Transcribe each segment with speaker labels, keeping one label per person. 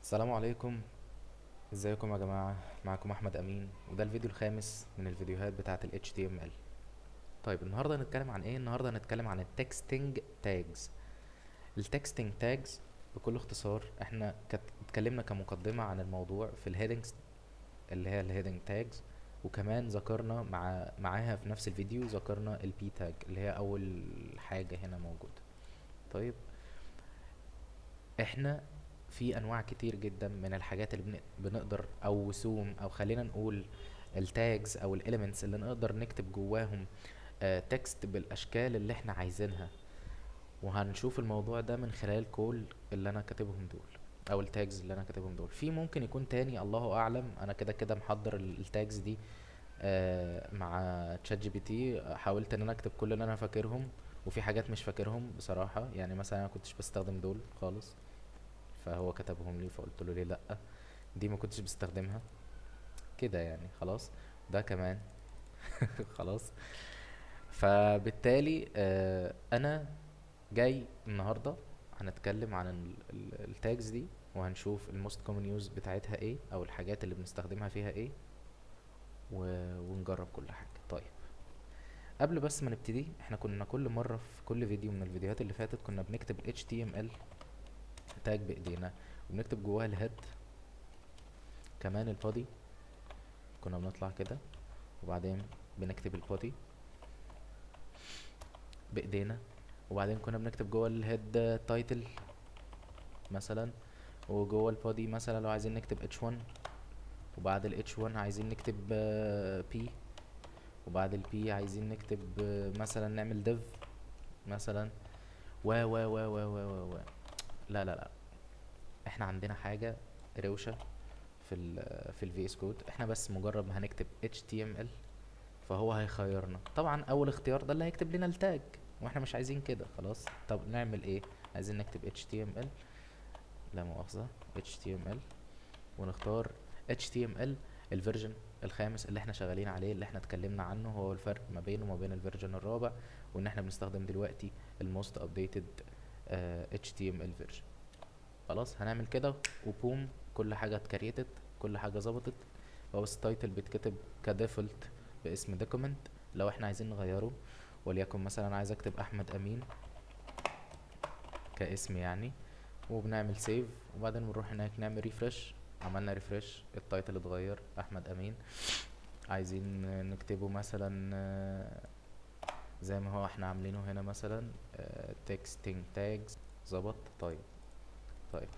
Speaker 1: السلام عليكم. ازيكم يا جماعة؟ معكم احمد امين، وده الفيديو الخامس من الفيديوهات بتاعة ال HTML. طيب النهاردة هنتكلم عن ايه؟ النهاردة هنتكلم عن التكستنج تاجز. التكستنج تاجز بكل اختصار احنا اتكلمنا كمقدمة عن الموضوع في الهيدنجز اللي هي الهيدنج تاجز، وكمان ذكرنا معاها في نفس الفيديو ذكرنا البي تاج اللي هي اول حاجة هنا موجودة. طيب احنا في انواع كتير جدا من الحاجات اللي بنقدر او وسوم او خلينا نقول التاجز او الاليمنتس اللي نقدر نكتب جواهم تكست بالاشكال اللي احنا عايزينها. وهنشوف الموضوع ده من خلال كل اللي انا كاتبهم دول او التاجز اللي انا كاتبهم دول. في ممكن يكون تاني الله اعلم، انا كده كده محضر التاجز دي مع تشات جي بي تي. حاولت ان انا اكتب كل اللي انا فاكرهم، وفي حاجات مش فاكرهم بصراحة. يعني مثلا انا كنتش بستخدم دول خالص، فهو كتبهم لي فقلت له ليه لا. دي ما كنتش بستخدمها كده يعني، خلاص. ده كمان خلاص. فبالتالي انا جاي النهارده هنتكلم عن التاجز دي، وهنشوف الموست كومن يوز بتاعتها ايه او الحاجات اللي بنستخدمها فيها ايه، ونجرب كل حاجه. طيب قبل بس ما نبتدي، احنا كنا كل مره في كل فيديو من الفيديوهات اللي فاتت كنا بنكتب HTML تاج بايدينا، وبنكتب جواها الهيد، كمان البادي كنا بنطلع كده، وبعدين بنكتب البودي بايدينا، وبعدين كنا بنكتب جوه الهيد تايتل مثلا، وجوه البودي مثلا لو عايزين نكتب H1، وبعد ال H1 عايزين نكتب P، وبعد ال P عايزين نكتب مثلا نعمل div مثلا، و لا لا لا، احنا عندنا حاجة روشة في ال VS Code. احنا بس مجرد ما هنكتب HTML فهو هيخيرنا. طبعا اول اختيار ده اللي هيكتب لنا التاج، واحنا مش عايزين كده خلاص. طب نعمل ايه؟ عايزين نكتب HTML، لا مؤاخذة HTML، ونختار HTML الفيرجن الخامس اللي احنا شغالين عليه، اللي احنا اتكلمنا عنه هو الفرق ما بينه وما بين الفيرجن الرابع، وان احنا بنستخدم دلوقتي الموست ابديتد HTML فيرجن. خلاص هنعمل كده وبوم، كل حاجة اتكريتت، كل حاجة ظبطت. هو بس التايتل بيتكتب كديفولت باسم دوكيمنت. لو احنا عايزين نغيره، وليكن مثلا عايز اكتب احمد امين كاسم يعني، وبنعمل سيف، وبعدين بنروح هناك نعمل ريفرش. عملنا ريفرش، التايتل اتغير احمد امين. عايزين نكتبه مثلا زي ما هو احنا عاملينه هنا مثلا تكستنج تاجز، ظبط. طيب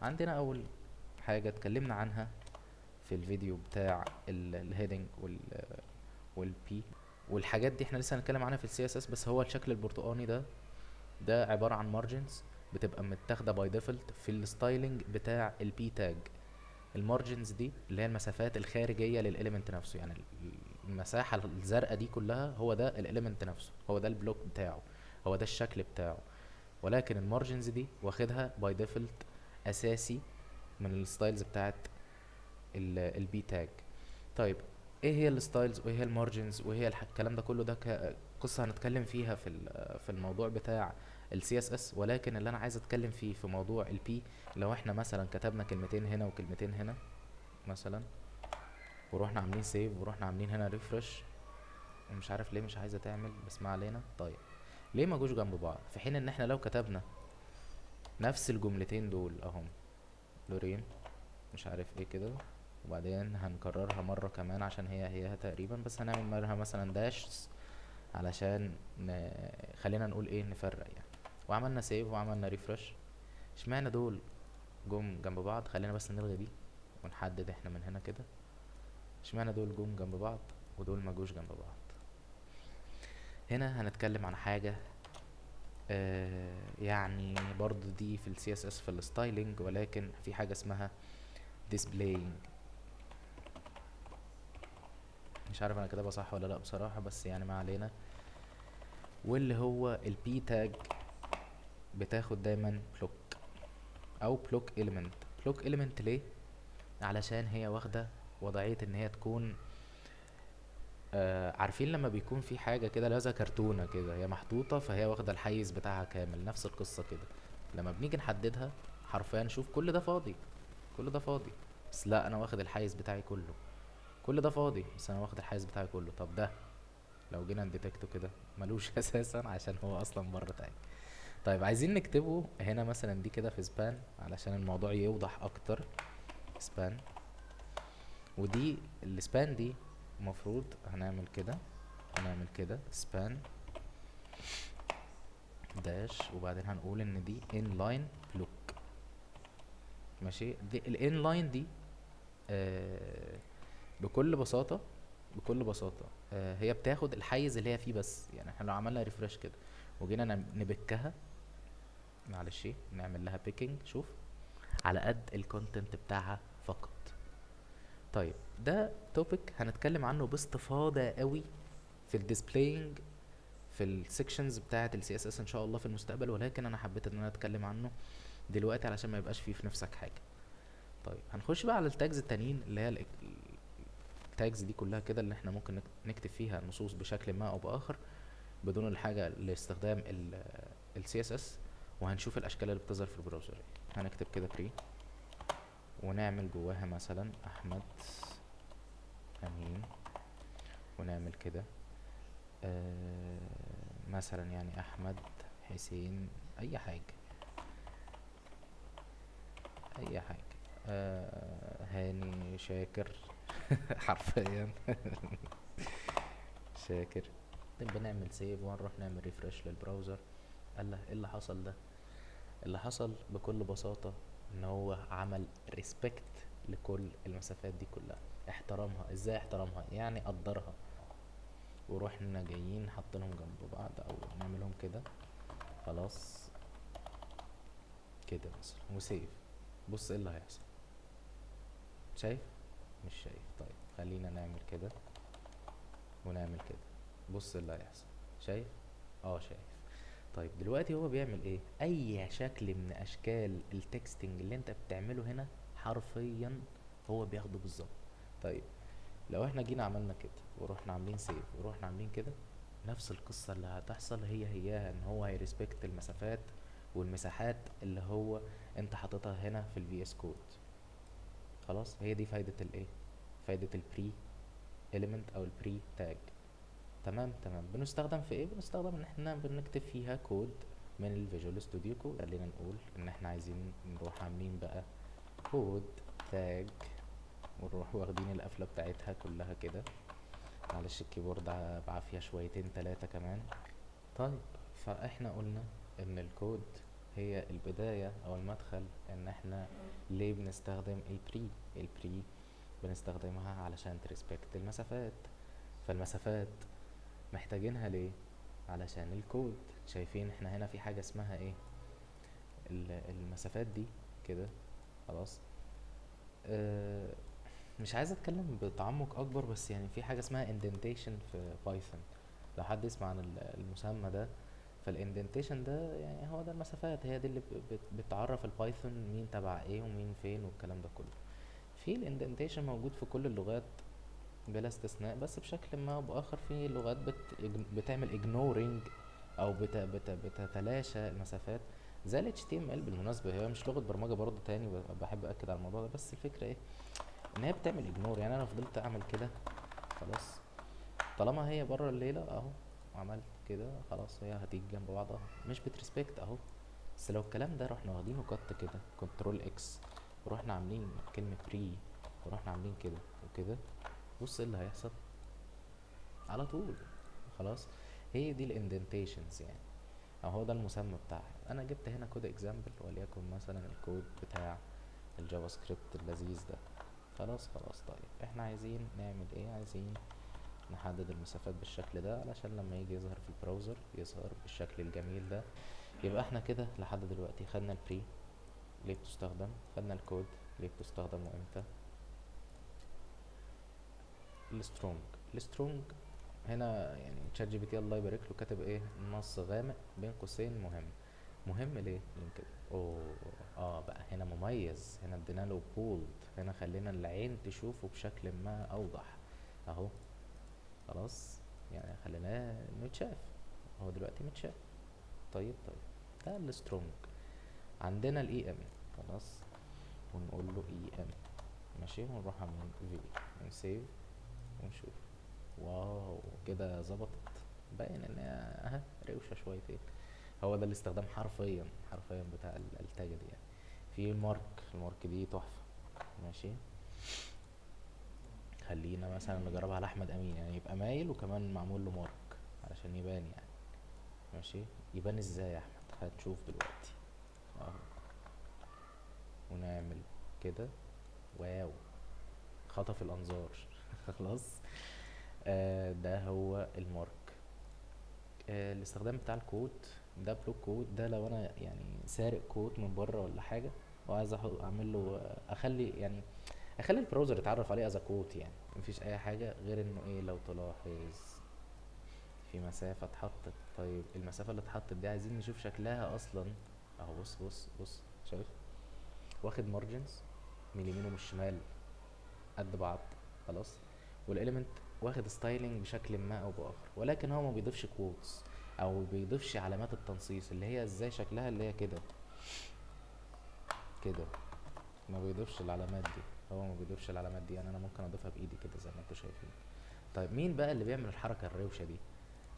Speaker 1: عندنا اول حاجة اتكلمنا عنها في الفيديو بتاع الهيدنج والبي والحاجات دي، احنا لسه هنتكلم عنها في السي اس اس. بس هو الشكل البرتقاني ده عبارة عن مارجنز بتبقى متاخدة باي ديفولت في الستايلنج بتاع البي تاج. المارجنز دي اللي هي المسافات الخارجية للإليمنت نفسه، يعني المساحة الزرقاء دي كلها هو ده الإليمنت نفسه، هو ده البلوك بتاعه، هو ده الشكل بتاعه. ولكن المارجنز دي واخدها باي ديفولت أساسي من الستايلز بتاعت البي تاج. طيب ايه هي الستايلز وايه هي المارجنز وايه هي الكلام ده كله؟ ده قصة هنتكلم فيها في الموضوع بتاع السي اس اس. ولكن اللي انا عايز اتكلم فيه في موضوع البي، لو احنا مثلا كتبنا كلمتين هنا وكلمتين هنا مثلا، ورحنا عاملين سيف ورحنا عاملين هنا ريفرش، ومش عارف ليه مش عايزه تعمل، بس ما علينا. طيب ليه ما جوش جنب بعض في حين ان احنا لو كتبنا نفس الجملتين دول اهم، لورين مش عارف ايه كده، وبعدين هنكررها مرة كمان عشان هي تقريبا، بس هنعمل مرها مثلا داش علشان خلينا نقول ايه نفرق يعني. وعملنا سيف وعملنا ريفرش. اشمعنى دول جم جنب بعض؟ خلينا بس نلغي دي ونحدد احنا من هنا كده. اشمعنى دول جم جنب بعض ودول ما جوش جنب بعض؟ هنا هنتكلم عن حاجة يعني برضو دي في السي اس اس في الستايلينج، ولكن في حاجة اسمها displaying. مش عارف انا كاتبها صح ولا لا بصراحة، بس يعني ما علينا. واللي هو البي تاج بتاخد دايما بلوك او بلوك اليمنت. بلوك اليمنت ليه؟ علشان هي واخدة وضعية ان هي تكون عارفين لما بيكون في حاجة كده لازة كرتونة كده هي محطوطة، فهي واخدة الحيز بتاعها كامل. نفس القصة كده لما بنيجي نحددها حرفيا نشوف كل ده فاضي، كل ده فاضي. بس لا، انا واخد الحيز بتاعي كله. كل ده فاضي بس انا واخد الحيز بتاعي كله. طب ده لو جينا نديتكته كده ملوش اساسا عشان هو اصلا بره تاج. طيب عايزين نكتبه هنا مثلا دي كده في سبان علشان الموضوع يوضح اكتر. سبان، ودي السبان دي المفروض هنعمل كده، هنعمل كده سبان داش، وبعدين هنقول ان دي inline block. ماشي، دي الانلاين دي آه بكل بساطة، بكل بساطة هي بتاخد الحيز اللي هي فيه بس. يعني احنا لو عملنا ريفرش كده وجينا نبكها، معلش نعمل لها بيكينج، شوف على قد الكونتنت بتاعها فقط. طيب ده توبيك هنتكلم عنه باستفاضة قوي في الديسبلاينج في السكشنز بتاعه السي اس اس ان شاء الله في المستقبل، ولكن انا حبيت ان انا اتكلم عنه دلوقتي علشان ما يبقاش فيه في نفسك حاجه. طيب هنخش بقى على التاجز التانيين اللي هي التاجز دي كلها كده اللي احنا ممكن نكتب فيها نصوص بشكل ما او باخر بدون الحاجه لاستخدام السي اس اس. وهنشوف الاشكال اللي بتظهر في البراوزر. هنكتب كده بري ونعمل جواها مثلا احمد امين، ونعمل كده مثلا يعني احمد حسين، اي حاجه، اي حاجه، هاني شاكر حرفيا شاكر. نبقى نعمل سيف ونروح نعمل ريفرش للبراوزر. قال له ايه اللي حصل ده؟ اللي حصل بكل بساطة ان هو عمل ريسبكت لكل المسافات دي كلها. احترمها. ازاي احترمها؟ يعني قدرها. ورحنا جايين حاطينهم جنب بعض او نعملهم كده، خلاص كده مثلا، وسيف. بص ايه اللي هيحصل، شايف؟ مش شايف؟ طيب خلينا نعمل كده ونعمل كده. بص اللي هيحصل، شايف؟ اه شايف. طيب دلوقتي هو بيعمل ايه؟ اي شكل من اشكال التكستنج اللي انت بتعمله هنا حرفيا هو بياخده بالظبط. طيب لو احنا جينا عملنا كده ورحنا عاملين سيف ورحنا عاملين كده، نفس القصة اللي هتحصل هياها، ان هو هيرسبكت المسافات والمساحات اللي هو انت حاططها هنا في الفي اس كود. خلاص، هي دي فايدة الايه، فايدة البري element او البري تاج. تمام تمام. بنستخدم في ايه؟ بنستخدم ان احنا بنكتب فيها كود من الفيجوال ستوديو كود. خلينا نقول ان احنا عايزين نروح عاملين بقى كود تاج، ونروح واخدين القفلة بتاعتها كلها كده. معلش الكيبورد بعافية شويتين تلاتة كمان. طيب فاحنا قلنا ان الكود هي البداية او المدخل. ان احنا ليه بنستخدم البري بنستخدمها علشان ترسبكت المسافات. فالمسافات محتاجينها ليه؟ علشان الكود. شايفين احنا هنا في حاجة اسمها ايه؟ المسافات دي كده. خلاص. اه مش عايز اتكلم بتعمق اكبر، بس يعني في حاجة اسمها indentation في بايثون. لو حد يسمع عن المسمى ده، فالاندنتيشن ده يعني هو ده المسافات، هي دي اللي بتعرف البايثون مين تبع ايه ومين فين والكلام ده كله. في الاندنتيشن موجود في كل اللغات بلا استثناء، بس بشكل ما او باخر في لغات بتعمل ignoring او بتتلاشى المسافات، زي ال HTML. بالمناسبة هي مش لغة برمجة برضه تاني، بحب اكد على الموضوع ده. بس الفكرة ايه؟ ان هي بتعمل ignore. يعني انا فضلت اعمل كده، خلاص طالما هي بره الليلة اهو، عملت كده خلاص هي هتيجي جنب بعض اهو، مش بترسبكت اهو. بس لو الكلام ده رحنا واخدينه كت كده كنترول اكس، ورحنا عاملين كلمة بري، ورحنا عاملين كده وكده، بص ايه اللي هيحصل على طول. خلاص، هي دي الاندنتيشنز يعني، او هو ده المسمى بتاعها. انا جبت هنا كود اكزامبل، وليكن مثلا الكود بتاع الجافا سكريبت اللذيذ ده. خلاص خلاص. طيب احنا عايزين نعمل ايه؟ عايزين نحدد المسافات بالشكل ده علشان لما يجي يظهر في البراوزر يظهر بالشكل الجميل ده. يبقى احنا كده لحد دلوقتي خدنا البري ليه بتستخدم، خدنا الكود ليه بتستخدم وامتى. السترونج هنا يعني تشات جي بي تي الله يبارك له كاتب ايه؟ نص غامق بين قوسين مهم. مهم ليه؟ لينكد. اوه بقى هنا مميز، هنا ادينا له بولد، هنا خلينا العين تشوفه بشكل ما اوضح اهو. خلاص، يعني خليناه متشاف، هو دلوقتي متشاف. طيب ده السترونج. عندنا الاي ام، خلاص، ونقول له اي ام. ماشي، ونروح عاملين في ونسيف ونشوف. واو كده ظبطت، باين ان هي اها روشه شويتين. هو ده الاستخدام حرفيا حرفيا بتاع التاجة دي يعني. في المارك دي تحفة. ماشي، خلينا مثلا نجربها على احمد امين، يعني يبقى مايل وكمان معمول له مارك علشان يبان يعني. ماشي، يبان ازاي يا احمد؟ هتشوف دلوقتي اهو. ونعمل كده. واو، خطف الانظار. خلاص. ده هو المارك. الاستخدام بتاع الكود ده، بلوك كود ده لو انا يعني سارق كود من بره ولا حاجه، وعايز اعمل له اخلي البراوزر يتعرف عليه از كود، يعني مفيش اي حاجه غير انه ايه، لو تلاحظ في مسافه اتحطت. طيب المسافه اللي اتحطت دي عايزين نشوف شكلها اصلا. اهو بص بص بص، شايف؟ واخد مارجنز من اليمين ومن الشمال قد بعض. خلاص. والاليمنت واخد ستايلنج بشكل ما او باخر، ولكن هو ما بيضيفش كوتس او بيضيفش علامات التنصيص اللي هي ازاي شكلها، اللي هي كده كده. ما بيضيفش العلامات دي. هو ما بيضيفش العلامات دي، يعني انا ممكن اضيفها بايدي كده زي ما انتوا شايفين. طيب مين بقى اللي بيعمل الحركه الروشه دي؟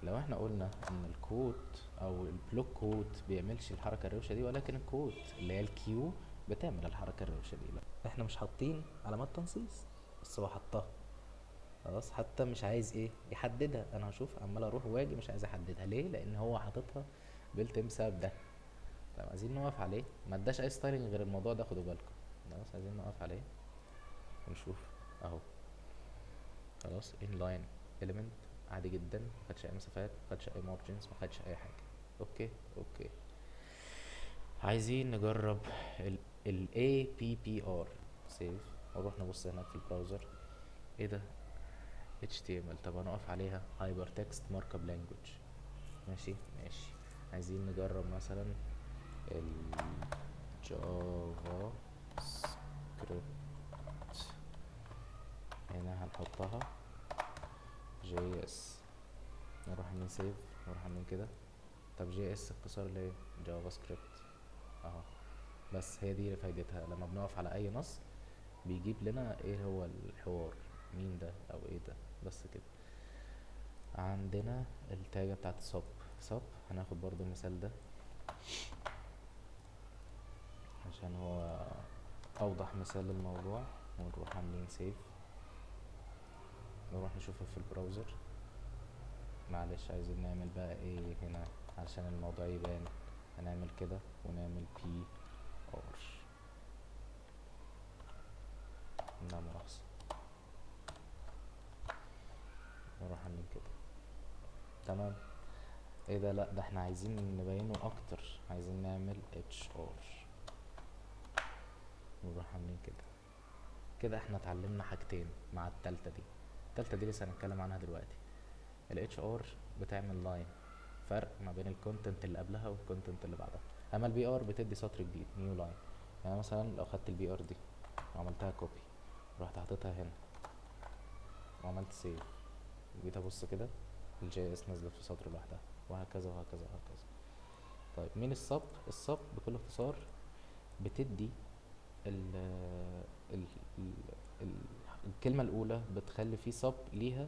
Speaker 1: لو احنا قلنا ان الكود او البلوك كود بيعملش الحركه الروشه دي، ولكن الكود اللي هي الكيو بتعمل الحركه الروشه دي. لا، احنا مش حاطين علامات تنصيص، بس هو حطها. خلاص، حتى مش عايز ايه يحددها. انا هشوف عمال اروح واجي مش عايز احددها ليه، لان هو حاططها بيلت بسبب ده. طب عايزين نقف عليه، ما اداش اي ستايلنج غير الموضوع ده، خدوا بالكم. خلاص، عايزين نقف عليه ونشوف اهو. خلاص، inline element عادي جدا، مخدش اي مسافات، مخدش اي margins، مخدش اي حاجه. اوكي اوكي. عايزين نجرب ال APPR سيف، ونروح نبص هناك في البراوزر. ايه ده؟ HTML. طب هنقف عليها Hypertext Markup Language. ماشي ماشي. عايزين نجرب مثلا الجافا سكريبت. هنا هنحطها جي اس. نروح عاملين سيف، نروح عاملين كده. طب جي اس اختصار ليه؟ جافا سكريبت اهو. بس هي دي فايدتها، لما بنقف على اي نص بيجيب لنا ايه هو الحوار، مين ده او ايه ده. بس كده. عندنا التاجة بتاعت سب. هناخد برضو المثال ده عشان هو اوضح مثال للموضوع. ونروح عاملين سيف، نروح نشوفه في البراوزر. معلش، عايزين نعمل بقى ايه هنا عشان الموضوع يبان. هنعمل كده ونعمل بي ار. لا مؤاخذة، نروح عاملين كده. تمام. ايه ده؟ لا، ده احنا عايزين نبينه اكتر، عايزين نعمل اتش ار. ونروح عاملين كده. كده احنا اتعلمنا حاجتين مع التالتة دي. التالتة دي لسه هنتكلم عنها دلوقتي. ال HR بتعمل لاين، فرق ما بين الكونتنت اللي قبلها والكونتنت اللي بعدها. اما البي ار بتدي سطر جديد، نيو لاين. يعني مثلا لو خدت البي ار دي وعملتها كوبي، رحت حاططها هنا وعملت سيف، جيت ابص كده، الجي اس نزلت في سطر لوحدها، وهكذا وهكذا وهكذا. طيب مين السب بكل اختصار بتدي ال ال ال ال الكلمة الأولى بتخلي فيه سب ليها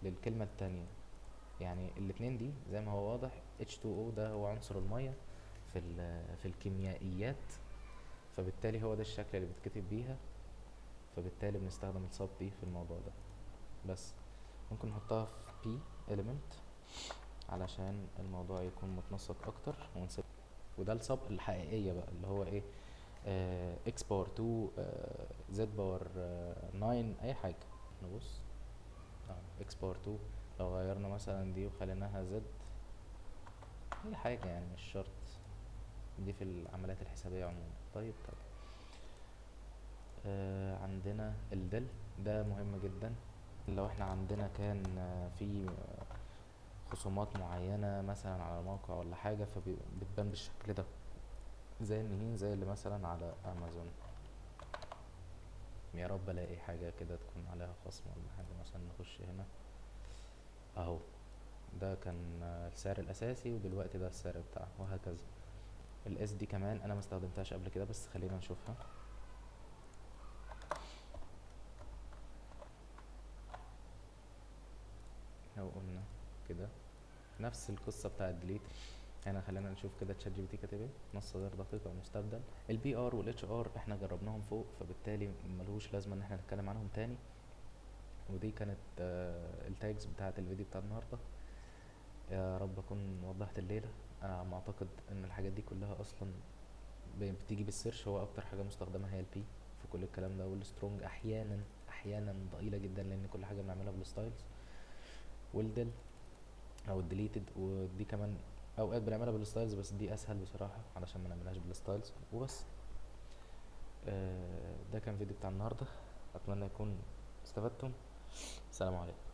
Speaker 1: للكلمة التانية. يعني الاتنين دي زي ما هو واضح، H2O ده هو عنصر المية في الكيميائيات، فبالتالي هو ده الشكل اللي بيتكتب بيها، فبالتالي بنستخدم السب دي في الموضوع ده. بس ممكن نحطها في P element علشان الموضوع يكون متنسق اكتر ونسيب. وده السب الحقيقية بقى اللي هو ايه، اكس باور 2، زد باور 9، اي حاجة. نبص اكس باور 2، لو غيرنا مثلا دي وخليناها زد، اي حاجة يعني مش شرط. دي في العمليات الحسابية عموما. طيب. عندنا الدل، ده مهم جدا. لو احنا عندنا كان في خصومات معينة مثلا على موقع ولا حاجة، فبتبان بالشكل ده، زي النهين، زي اللي مثلا على امازون. يا رب الاقي حاجة كده تكون عليها خصم ولا حاجة. مثلا نخش هنا اهو، ده كان السعر الاساسي، ودلوقتي ده السعر بتاعه، وهكذا. الاس دي كمان انا ما استخدمتهاش قبل كده، بس خلينا نشوفها. نفس القصه بتاعه ديليت. هنا خلينا نشوف كده تشات جي بي تي كاتب ايه: نص غير دقيق او مستبدل. البي ار والاتش ار احنا جربناهم فوق، فبالتالي ملوش لازمه ان احنا نتكلم عنهم تاني. ودي كانت التاجز بتاعه الفيديو بتاع النهارده. يا رب اكون وضحت الليله. انا عم اعتقد ان الحاجات دي كلها اصلا بتيجي بالسيرش. هو اكتر حاجه مستخدمه هي البي في كل الكلام ده، والسترونج احيانا ضئيله جدا لان كل حاجه بنعملها بالستايلز، والدل او الديليتد. ودي كمان اوقات بنعملها بالستايلز، بس دي اسهل بصراحه علشان ما نعملهاش بالستايلز وبس. ده كان فيديو بتاع النهارده، اتمنى يكون استفدتم. السلام عليكم.